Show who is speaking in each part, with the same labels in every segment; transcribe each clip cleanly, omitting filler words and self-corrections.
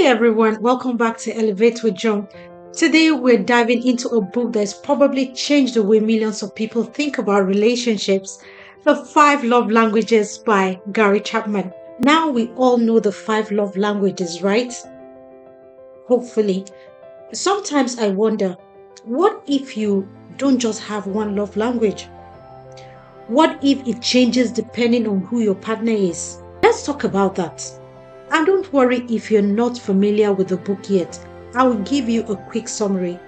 Speaker 1: Hey everyone, welcome back to Elevate with John. Today we're diving into a book that's probably changed the way millions of people think about relationships, The Five Love Languages by Gary Chapman. Now we all know the five love languages, right? Hopefully. Sometimes I wonder, what if you don't just have one love language? What if it changes depending on who your partner is? Let's talk about that. And don't worry if you're not familiar with the book yet. I will give you a quick summary.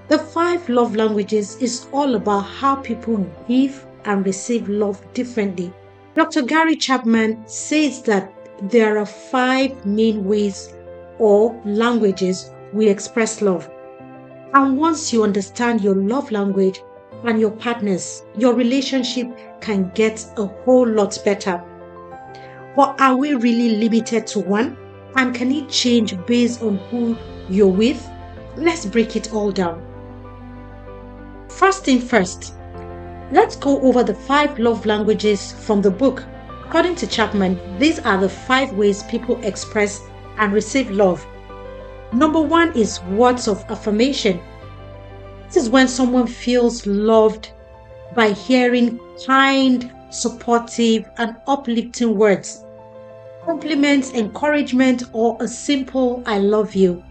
Speaker 1: The Five Love Languages is all about how people give and receive love differently. Dr. Gary Chapman says that there are five main ways or languages we express love. And once you understand your love language and your partner's, your relationship can get a whole lot better. But are we really limited to one? And can it change based on who you're with? Let's break it all down. First thing first, let's go over the five love languages from the book. According to Chapman, these are the five ways people express and receive love. Number one is words of affirmation. This is when someone feels loved by hearing kind, supportive, and uplifting words. Compliments, encouragement, or a simple I love you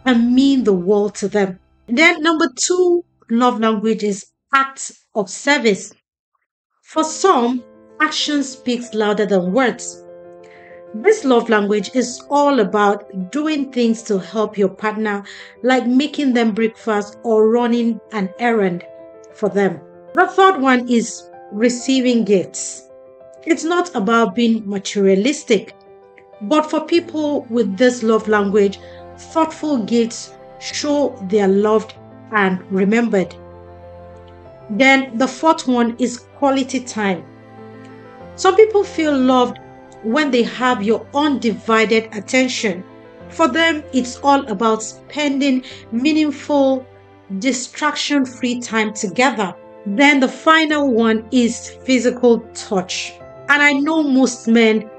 Speaker 1: and mean the world to them. Then number two love language is acts of service. For some, action speaks louder than words. This love language is all about doing things to help your partner, like making them breakfast or running an errand for them. The third one is receiving gifts. It's not about being materialistic, but for people with this love language, thoughtful gifts show they are loved and remembered. Then the fourth one is quality time. Some people feel loved when they have your undivided attention. For them, it's all about spending meaningful, distraction-free time together. Then the final one is physical touch. And I know most men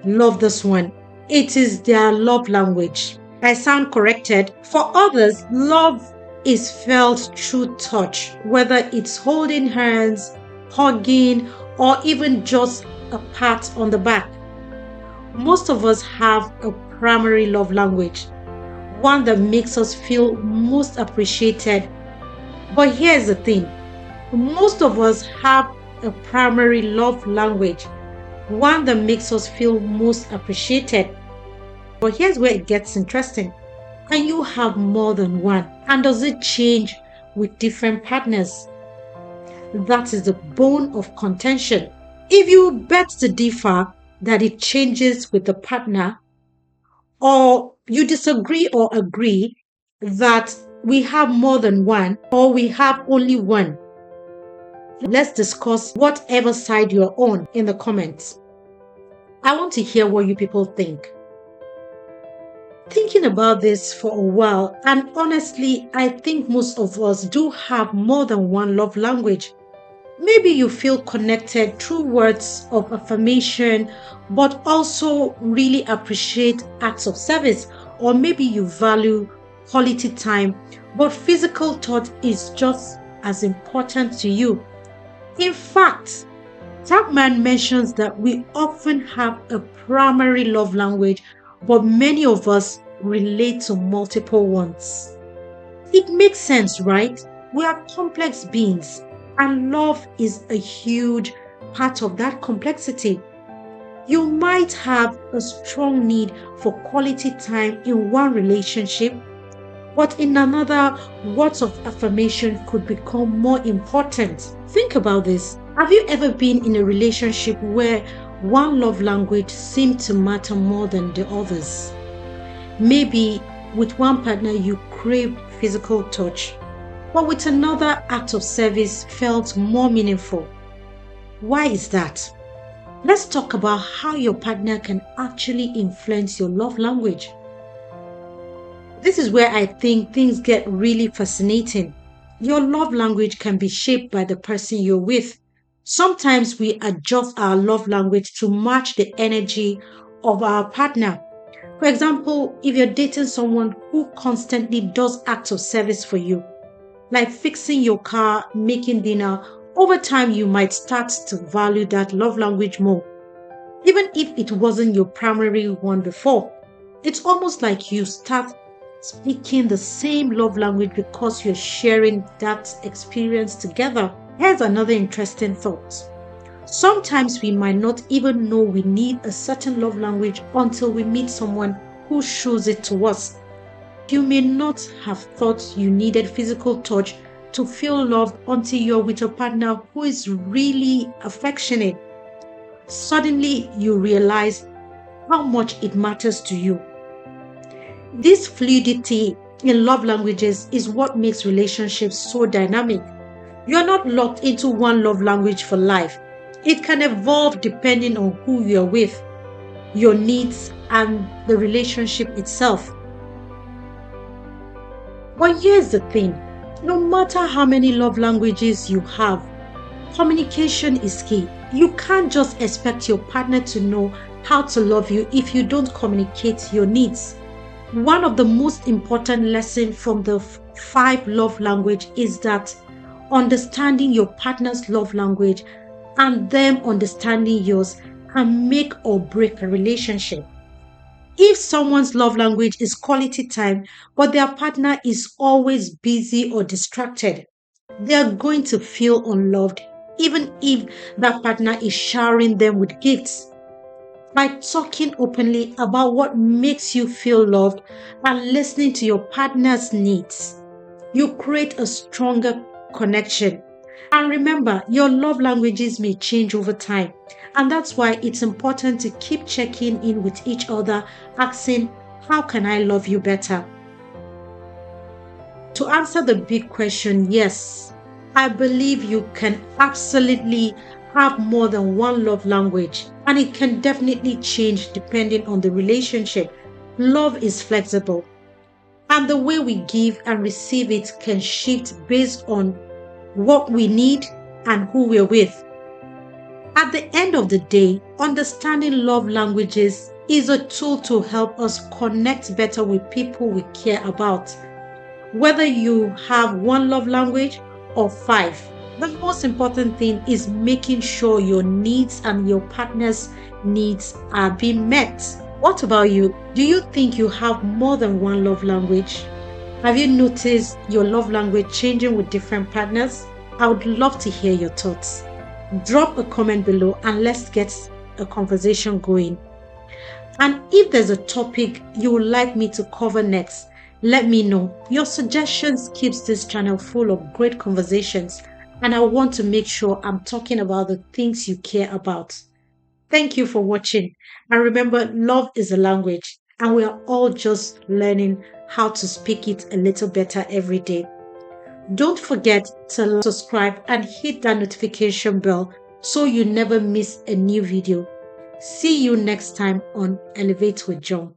Speaker 1: love this one. It is their love language. I sound corrected. For others, love is felt through touch, whether it's holding hands, hugging, or even just a pat on the back. Most of us have a primary love language, one that makes us feel most appreciated. But here's the thing, most of us have a primary love language, one that makes us feel most appreciated. But here's where it gets interesting. Can you have more than one? And does it change with different partners? That is the bone of contention. If you bet to differ that it changes with the partner, or you disagree or agree that we have more than one or we have only one, let's discuss whatever side you're on in the comments. I want to hear what you people think. Thinking about this for a while, and honestly, I think most of us do have more than one love language. Maybe you feel connected through words of affirmation, but also really appreciate acts of service, or maybe you value quality time, but physical touch is just as important to you. In fact, Chapman mentions that we often have a primary love language, but many of us relate to multiple ones. It makes sense, right? We are complex beings, and love is a huge part of that complexity. You might have a strong need for quality time in one relationship, but in another, words of affirmation could become more important. Think about this. Have you ever been in a relationship where one love language seemed to matter more than the others? Maybe with one partner you craved physical touch, but with another, act of service felt more meaningful. Why is that? Let's talk about how your partner can actually influence your love language. This is where I think things get really fascinating. Your love language can be shaped by the person you're with. Sometimes we adjust our love language to match the energy of our partner. For example, if you're dating someone who constantly does acts of service for you, like fixing your car, making dinner, over time you might start to value that love language more, even if it wasn't your primary one before. It's almost like you start speaking the same love language because you're sharing that experience together. Here's another interesting thought. Sometimes we might not even know we need a certain love language until we meet someone who shows it to us. You may not have thought you needed physical touch to feel loved until you're with a partner who is really affectionate. Suddenly, you realize how much it matters to you. This fluidity in love languages is what makes relationships so dynamic. You're not locked into one love language for life. It can evolve depending on who you're with, your needs, and the relationship itself. But here's the thing, no matter how many love languages you have, communication is key. You can't just expect your partner to know how to love you if you don't communicate your needs. One of the most important lessons from the five love language is that understanding your partner's love language and them understanding yours can make or break a relationship. If someone's love language is quality time, but their partner is always busy or distracted, they are going to feel unloved, even if that partner is showering them with gifts. By talking openly about what makes you feel loved and listening to your partner's needs, you create a stronger connection. And remember, your love languages may change over time. And that's why it's important to keep checking in with each other, asking, how can I love you better? To answer the big question, yes, I believe you can absolutely have more than one love language, and it can definitely change depending on the relationship. Love is flexible, and the way we give and receive it can shift based on what we need and who we're with. At the end of the day, understanding love languages is a tool to help us connect better with people we care about. Whether you have one love language or five, the most important thing is making sure your needs and your partner's needs are being met. What about you? Do you think you have more than one love language? Have you noticed your love language changing with different partners? I would love to hear your thoughts. Drop a comment below and let's get a conversation going. And if there's a topic you would like me to cover next, let me know. Your suggestions keeps this channel full of great conversations, and I want to make sure I'm talking about the things you care about. Thank you for watching. And remember, love is a language, and we are all just learning how to speak it a little better every day. Don't forget to subscribe and hit that notification bell so you never miss a new video. See you next time on Elevate with John.